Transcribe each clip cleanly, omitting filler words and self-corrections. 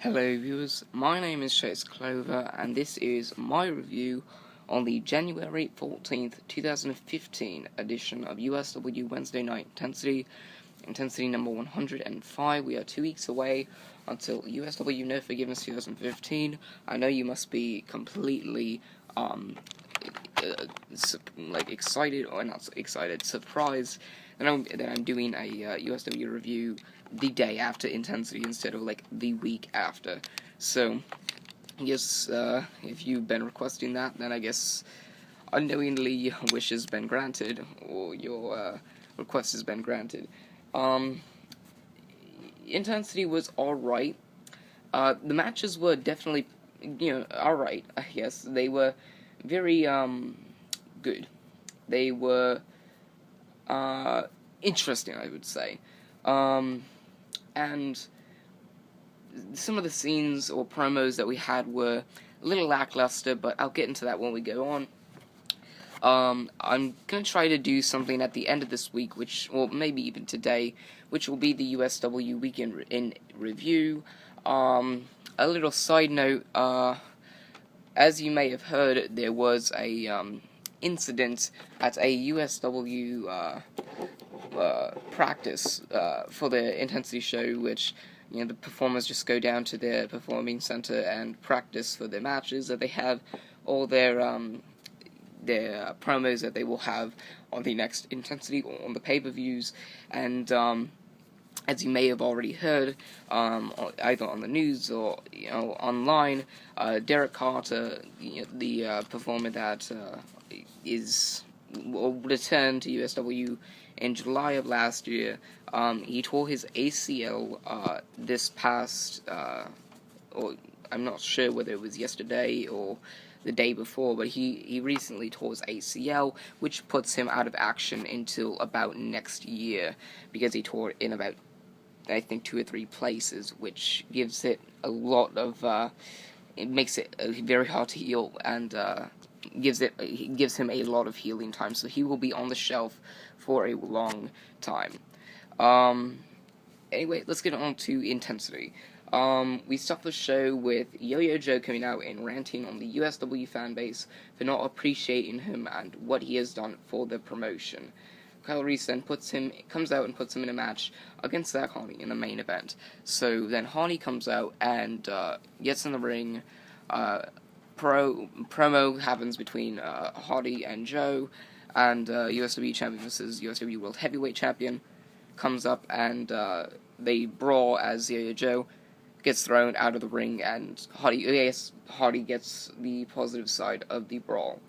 Hello viewers, my name is Chase Clover and this is my review on the January 14th, 2015 edition of USW Wednesday Night Intensity number 105. We are 2 weeks away until USW No Forgiveness 2015. I know you must be completely excited, or not excited, surprised that I'm doing a USW review the day after Intensity instead of the week after. So I guess if you've been requesting that, then I guess unknowingly your wish has been granted, or your request has been granted. Intensity was alright. The matches were definitely, alright, I guess. They were very, good. They were, interesting, I would say. And some of the scenes or promos that we had were a little lackluster, but I'll get into that when we go on. I'm gonna try to do something at the end of this week, or maybe even today, which will be the USW Weekend in Review. A little side note, as you may have heard, there was a incident at a USW practice for the Intensity show, which the performers just go down to their performing center and practice for their matches. That they have all their promos that they will have on the next Intensity or on the pay-per-views, and as you may have already heard, either on the news or online, Derek Carter, the performer that will return to USW in July of last year, he tore his ACL this past, or I'm not sure whether it was yesterday or the day before, but he recently tore his ACL, which puts him out of action until about next year, because he tore it in about, I think, 2 or 3 places, which gives it a lot of, it makes it very hard to heal, and gives him a lot of healing time, so he will be on the shelf for a long time. Anyway, let's get on to Intensity. We start the show with Yo-Yo Joe coming out and ranting on the USW fanbase for not appreciating him and what he has done for the promotion. Kyle Reese then comes out and puts him in a match against Zach Hardy in the main event. So then Hardy comes out and gets in the ring. Promo happens between Hardy and Joe, and USW champion versus USW World Heavyweight Champion comes up, and they brawl as Yo-Yo Joe gets thrown out of the ring, and Hardy gets the positive side of the brawl.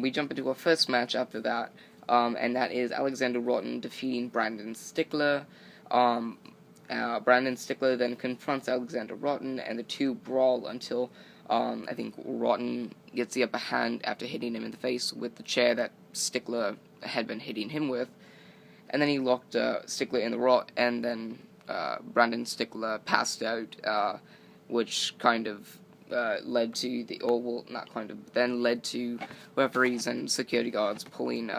We jump into our first match after that, and that is Alexander Rotten defeating Brandon Stickler. Brandon Stickler then confronts Alexander Rotten, and the two brawl until I think Rotten gets the upper hand after hitting him in the face with the chair that Stickler had been hitting him with, and then he locked Stickler in the rock, and then Brandon Stickler passed out, which kind of led to led to referees and security guards pulling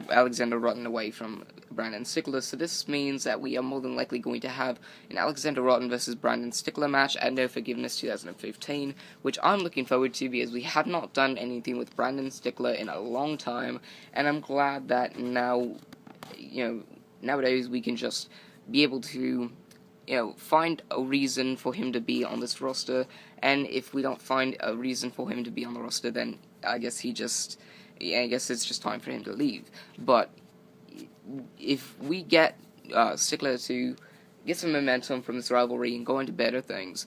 Alexander Rotten away from Brandon Stickler. So this means that we are more than likely going to have an Alexander Rotten versus Brandon Stickler match at No Forgiveness 2015, which I'm looking forward to, because we have not done anything with Brandon Stickler in a long time, and I'm glad that now, nowadays we can just be able to, find a reason for him to be on this roster, and if we don't find a reason for him to be on the roster, then I guess it's just time for him to leave. But if we get Stickler to get some momentum from this rivalry and go into better things,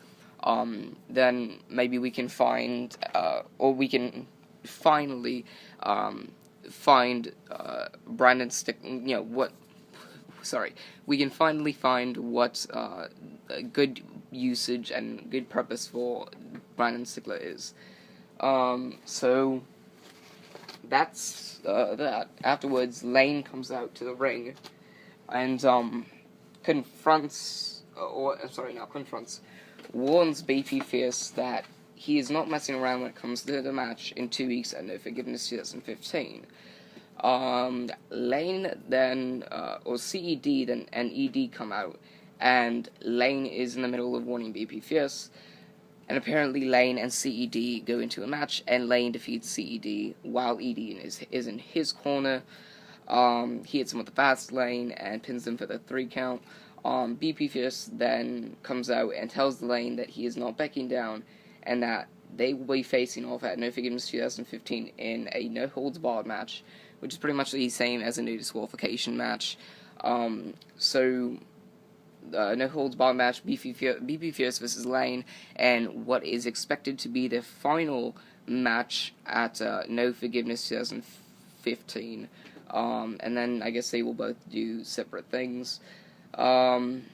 then maybe we can find, or we can finally find Brandon we can finally find what good usage and good purpose for Brandon Stickler is. So that's that. Afterwards, Lane comes out to the ring and confronts warns Babyface that he is not messing around when it comes to the match in 2 weeks at No Forgiveness 2015. Lane then, or CED then, and ED come out and Lane is in the middle of warning BP Fierce, and apparently Lane and CED go into a match, and Lane defeats CED while ED is in his corner. He hits him with the fast lane and pins him for the 3 count. BP Fierce then comes out and tells Lane that he is not backing down, and that they will be facing off at No Forgiveness 2015 in a no-holds-barred match, which is pretty much the same as a no disqualification match. No-holds-barred match, BP Fierce versus Lane, and what is expected to be the final match at No Forgiveness 2015. And then I guess they will both do separate things. And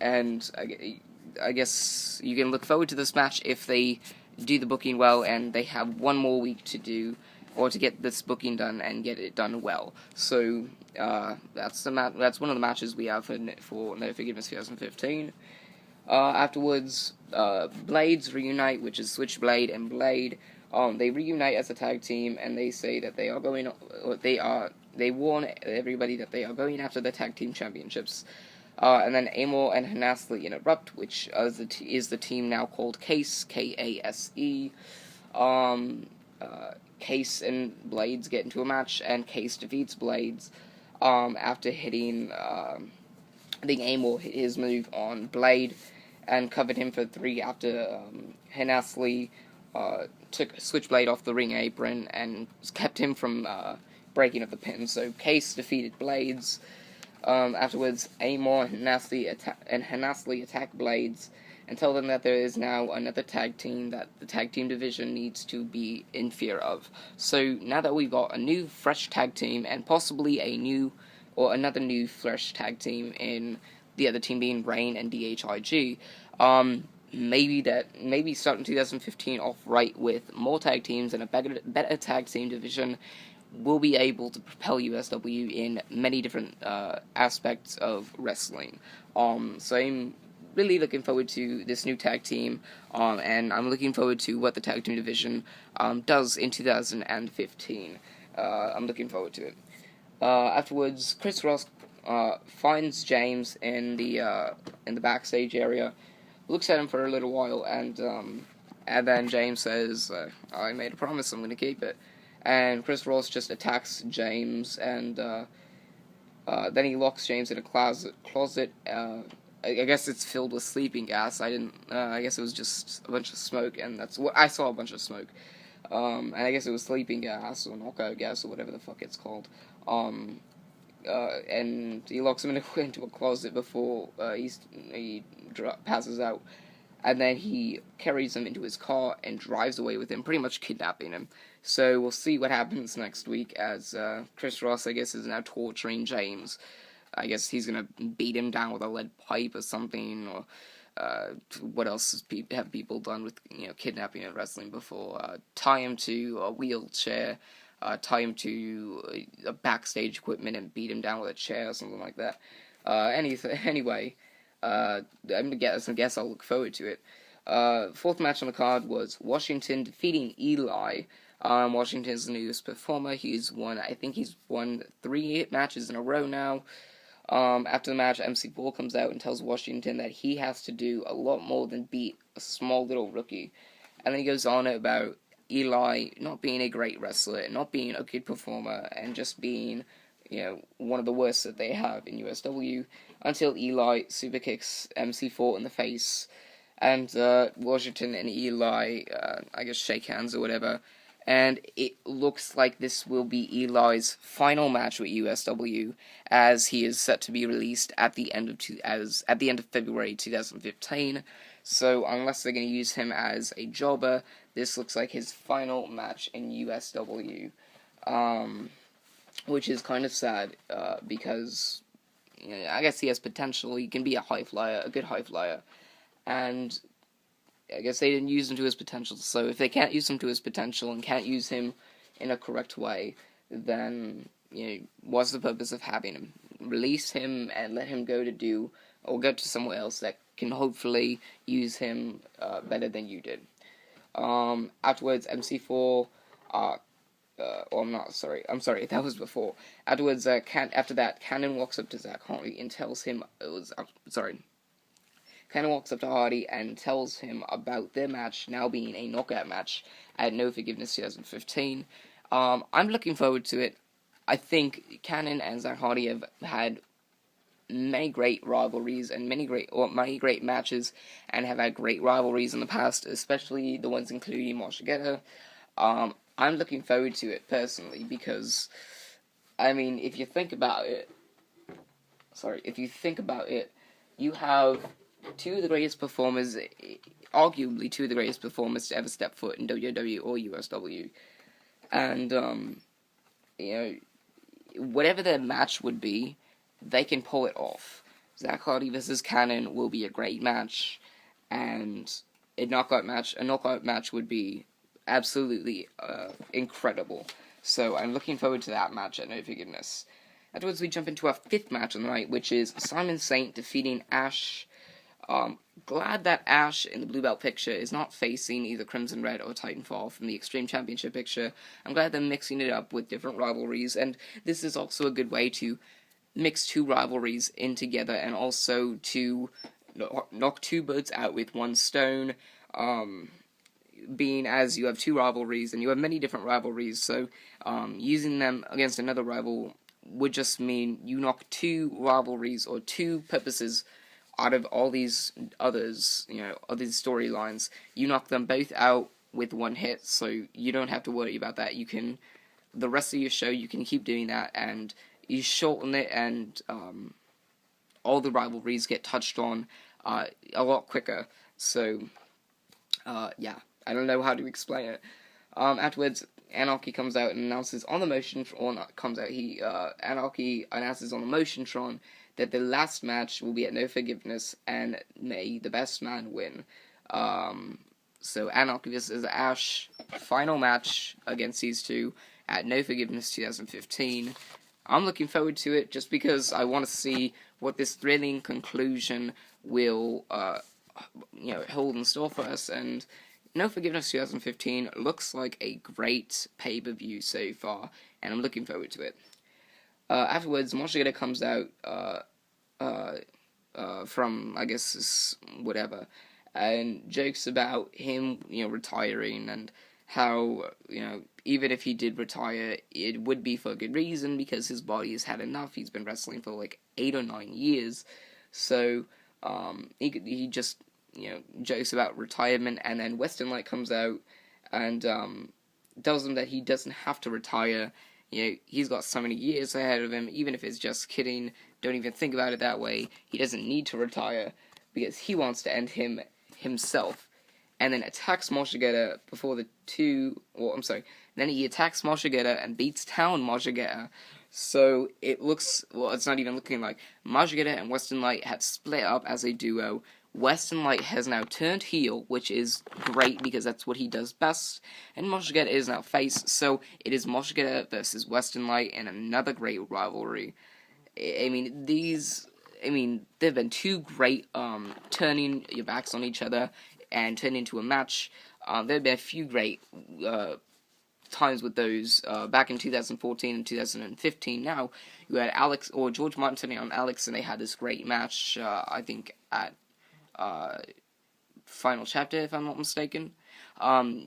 I guess you can look forward to this match if they do the booking well, and they have one more week to do, or to get this booking done and get it done well. So that's one of the matches we have for No Forgiveness 2015. Afterwards, Blades reunite, which is Switchblade and Blade. They reunite as a tag team, and they say that they warn everybody that they are going after the tag team championships. And then Amor and Hanasli interrupt, which is the team now called Case, K-A-S-E. Case and Blades get into a match, and Case defeats Blades after hitting, I think Amor hit his move on Blade and covered him for 3 after Hanasli took Switchblade off the ring apron and kept him from breaking up the pin. So Case defeated Blades. Afterwards, Amor and Hanasli attack Blades and tell them that there is now another tag team that the tag team division needs to be in fear of. So now that we've got a new, fresh tag team, and possibly another new, fresh tag team in the other team being Reign and DHIG, maybe starting 2015 off right with more tag teams and a better tag team division will be able to propel USW in many different aspects of wrestling. So I'm really looking forward to this new tag team, and I'm looking forward to what the tag team division does in 2015. I'm looking forward to it. Afterwards, Chris Ross finds James in the backstage area, looks at him for a little while, and then James says, "I made a promise, I'm going to keep it." And Chris Ross just attacks James, and then he locks James in a closet. I guess it's filled with sleeping gas. I guess it was just a bunch of smoke, and that's what I saw, a bunch of smoke. And I guess it was sleeping gas or knockout gas or whatever the fuck it's called. And he locks him into a closet before he passes out. And then he carries him into his car and drives away with him, pretty much kidnapping him. So we'll see what happens next week, as Chris Ross, I guess, is now torturing James. I guess he's going to beat him down with a lead pipe or something, or what else have people done with kidnapping and wrestling before? Tie him to a wheelchair, tie him to a backstage equipment and beat him down with a chair or something like that. Anyway, I'm gonna guess I'll look forward to it. Fourth match on the card was Washington defeating Eli. Washington's the newest performer. I think he's won 3 matches in a row now. After the match, MC4 comes out and tells Washington that he has to do a lot more than beat a small little rookie. And then he goes on about Eli not being a great wrestler, not being a good performer, and just being, one of the worst that they have in USW, until Eli super kicks MC4 in the face, and Washington and Eli, I guess, shake hands or whatever, and it looks like this will be Eli's final match with USW, as he is set to be released at the end of February 2015. So unless they're going to use him as a jobber, this looks like his final match in USW, which is kind of sad, because I guess he has potential. He can be a good high flyer, and I guess they didn't use him to his potential. So if they can't use him to his potential and can't use him in a correct way, then what's the purpose of having him? Release him and let him go to somewhere else that can hopefully use him better than you did. Afterwards, MC4 or I'm not, I'm sorry, that was before. Afterwards, after that, Cannon walks up to Zach Hardy and tells him, Cannon walks up to Hardy and tells him about their match now being a knockout match at No Forgiveness 2015. I'm looking forward to it. I think Cannon and Zach Hardy have had many great rivalries and many great matches, and have had great rivalries in the past, especially the ones including Moshigeta. I'm looking forward to it personally because, I mean, if you think about it, you have two of the greatest performers, arguably two of the greatest performers to ever step foot in WW or USW, and whatever their match would be, they can pull it off. Zach Hardy versus Cannon will be a great match, and a knockout match would be absolutely incredible. So I'm looking forward to that match at No Forgiveness. Afterwards, we jump into our fifth match on the night, which is Simon Saint defeating Ash. Glad that Ash in the Blue Belt picture is not facing either Crimson Red or Titanfall from the Extreme Championship picture. I'm glad they're mixing it up with different rivalries, and this is also a good way to mix two rivalries in together, and also to knock two birds out with one stone, being as you have two rivalries, and you have many different rivalries, so using them against another rival would just mean you knock two rivalries, or two purposes, out of all these others, all these storylines. You knock them both out with one hit, so you don't have to worry about that. The rest of your show, you can keep doing that, and you shorten it, and all the rivalries get touched on a lot quicker. So, yeah, I don't know how to explain it. Afterwards, Anarchy comes out and announces on the Anarchy announces on the Motiontron that the last match will be at No Forgiveness, and may the best man win. So Anarchy versus Ash, final match against these two at No Forgiveness 2015. I'm looking forward to it just because I want to see what this thrilling conclusion will, hold in store for us. And No Forgiveness 2015 looks like a great pay-per-view so far, and I'm looking forward to it. Afterwards, Moshigeta comes out from, I guess, whatever, and jokes about him, retiring, and how, even if he did retire, it would be for a good reason, because his body has had enough. He's been wrestling for like 8 or 9 years, so he just, jokes about retirement, and then Westernlight comes out and tells him that he doesn't have to retire. He's got so many years ahead of him, even if it's just kidding. Don't even think about it that way. He doesn't need to retire, because he wants to end himself. And then attacks Moshigeta then he attacks Moshigeta and beats down Moshigeta. So it looks, it's not even looking like Moshigeta and Westernlight had split up as a duo. Westernlight has now turned heel, which is great because that's what he does best. And Moshigeta is now face, so it is Moshigeta versus Westernlight in another great rivalry. I mean, there have been two great turning your backs on each other and turn into a match. There have been a few great times with those back in 2014 and 2015. Now you had Alex or George Martin turning on Alex, and they had this great match. I think at Final Chapter, if I'm not mistaken.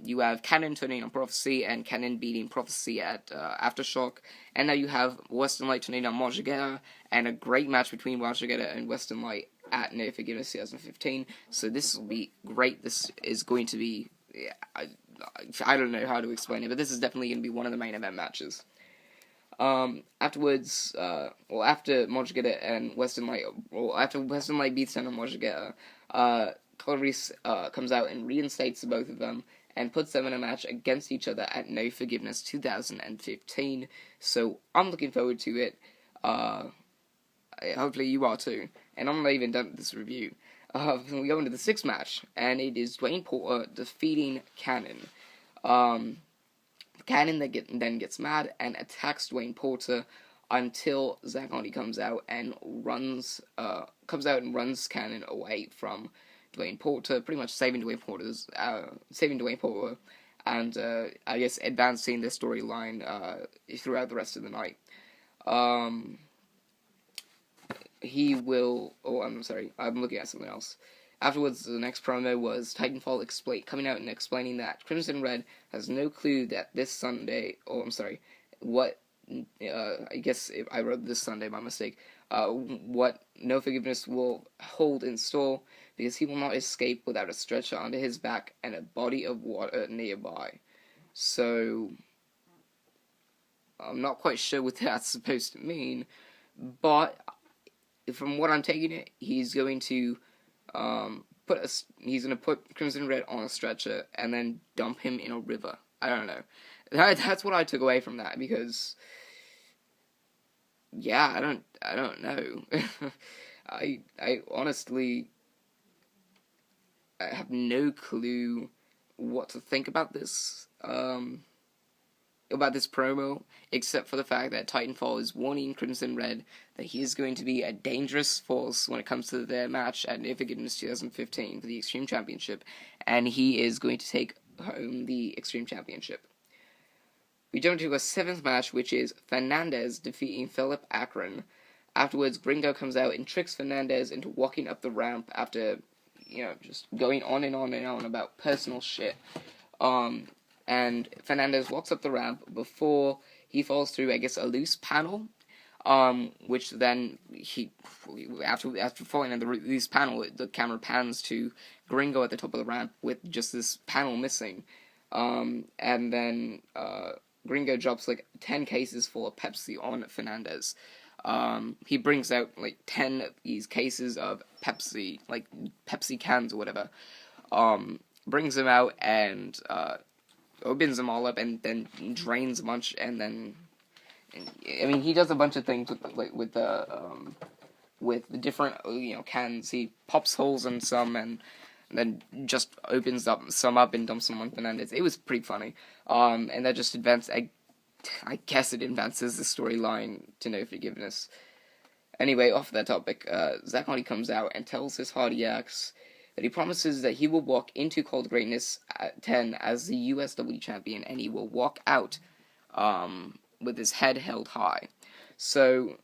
You have Cannon turning on Prophecy, and Cannon beating Prophecy at Aftershock. And now you have Westernlight turning on Moshigeta, and a great match between Moshigeta and Westernlight at No Forgiveness 2015. So this will be great. This is going to be, I don't know how to explain it, but this is definitely going to be one of the main event matches. Afterwards, after Moshigeta and Westernlight, after Westernlight beats down on Moshigeta, Clarice comes out and reinstates both of them and puts them in a match against each other at No Forgiveness 2015. So I'm looking forward to it. Hopefully you are too. And I'm not even done with this review. We go into the sixth match, and it is Dwayne Porter defeating Cannon. Cannon then gets mad and attacks Dwayne Porter until Zach Hardy comes out and runs Cannon away from Dwayne Porter, pretty much saving Dwayne Porter and I guess advancing the storyline throughout the rest of the night. Um, he will. Oh, I'm sorry. I'm looking at something else. Afterwards, the next promo was Titanfall coming out and explaining that Crimson Red has no clue that this Sunday. Oh, I'm sorry. What? I guess I wrote this Sunday by mistake. What No Forgiveness will hold in store, because he will not escape without a stretcher under his back and a body of water nearby. So, I'm not quite sure what that's supposed to mean, but from what I'm taking it, he's going to he's going to put Crimson Red on a stretcher and then dump him in a river. I don't know. That's what I took away from that, because yeah, I don't know. I honestly, I have no clue what to think about this promo, except for the fact that Titanfall is warning Crimson Red that he is going to be a dangerous force when it comes to their match at No Forgiveness 2015 for the Extreme Championship, and he is going to take home the Extreme Championship. We jump to a 7th match, which is Fernandez defeating Philip Akron. Afterwards, Gringo comes out and tricks Fernandez into walking up the ramp after, just going on and on and on about personal shit. And Fernandez walks up the ramp before he falls through, I guess, a loose panel, which then after falling on the loose panel, the camera pans to Gringo at the top of the ramp with just this panel missing, and then Gringo drops like 10 cases full of Pepsi on Fernandez. He brings out like 10 of these cases of Pepsi, like Pepsi cans or whatever, brings them out and opens them all up and then drains a bunch, and then he does a bunch of things with the different cans. He pops holes in some and then just opens some up and dumps them on Fernandez. It was pretty funny. And that just advanced. I guess it advances the storyline to No Forgiveness. Anyway, off that topic, Zach Hardy comes out and tells his Hardiacs that he promises that he will walk into Cold Greatness at 10 as the USW champion, and he will walk out with his head held high. So,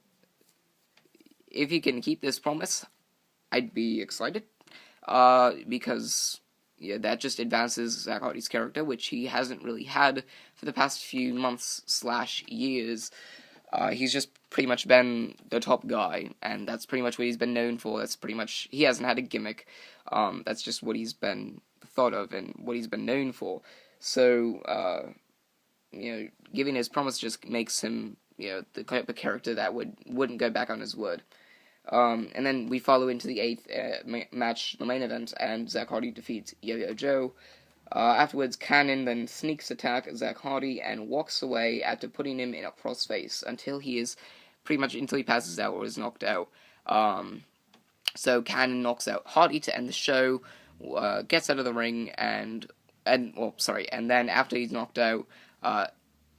if he can keep this promise, I'd be excited, because that just advances Zach Hardy's character, which he hasn't really had for the past few months / years. He's just pretty much been the top guy, and that's pretty much what he's been known for. That's pretty much, he hasn't had a gimmick. That's just what he's been thought of and what he's been known for. So, giving his promise just makes him, the type of character that wouldn't go back on his word. And then we follow into the 8th match, the main event, and Zach Hardy defeats Yo-Yo Joe. Afterwards, Cannon then sneaks attack Zach Hardy and walks away after putting him in a crossface until he passes out or is knocked out. So Cannon knocks out Hardy to end the show, gets out of the ring, and then after he's knocked out,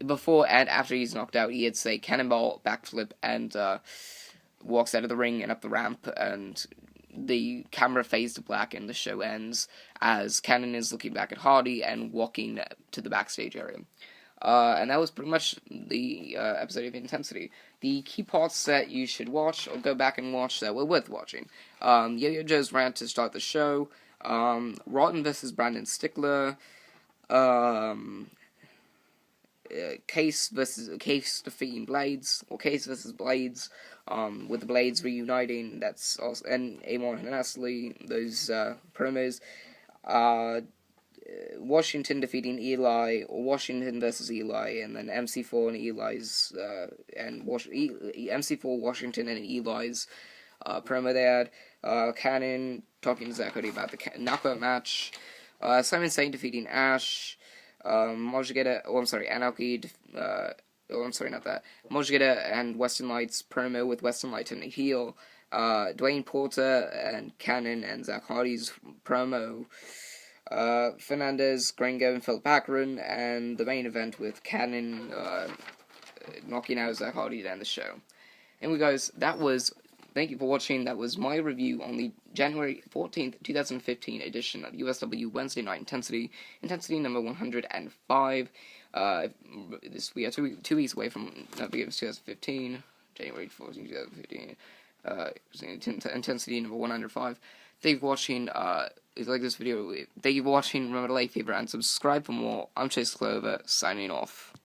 before and after he's knocked out, he hits a cannonball backflip and walks out of the ring and up the ramp, and the camera fades to black and the show ends as Cannon is looking back at Hardy and walking to the backstage area. And that was pretty much the episode of Intensity. The key parts that you should watch or go back and watch that were worth watching: Yo-Yo Joe's rant to start the show, Rotten versus Brandon Stickler, Case defeating Blades, or Case versus Blades, with the Blades reuniting. That's also, and Amon and Ashley, those promos. Washington defeating Eli, or Washington versus Eli, and then MC4 and Eli's MC4 Washington and Eli's promo they had. Cannon talking to Zach Hardy about the knockout match. Simon Saint defeating Ash. Mojigeta, Anarchy, Mojigeta and Westernlight's promo with Westernlight and a heel. Dwayne Porter and Cannon and Zach Hardy's promo. Fernandez, Gringo, and Philip Akron, and the main event with Cannon knocking out Zach Hardy to end the show. Anyway, guys, that was thank you for watching. That was my review on the January 14th, 2015 edition of USW Wednesday Night Intensity number 105. We are two weeks away from Games 2015, January 14th, 2015. Intensity number 105. Thank you for watching. If you like this video, thank you for watching. Remember to like, favorite, and subscribe for more. I'm Chase Clover, signing off.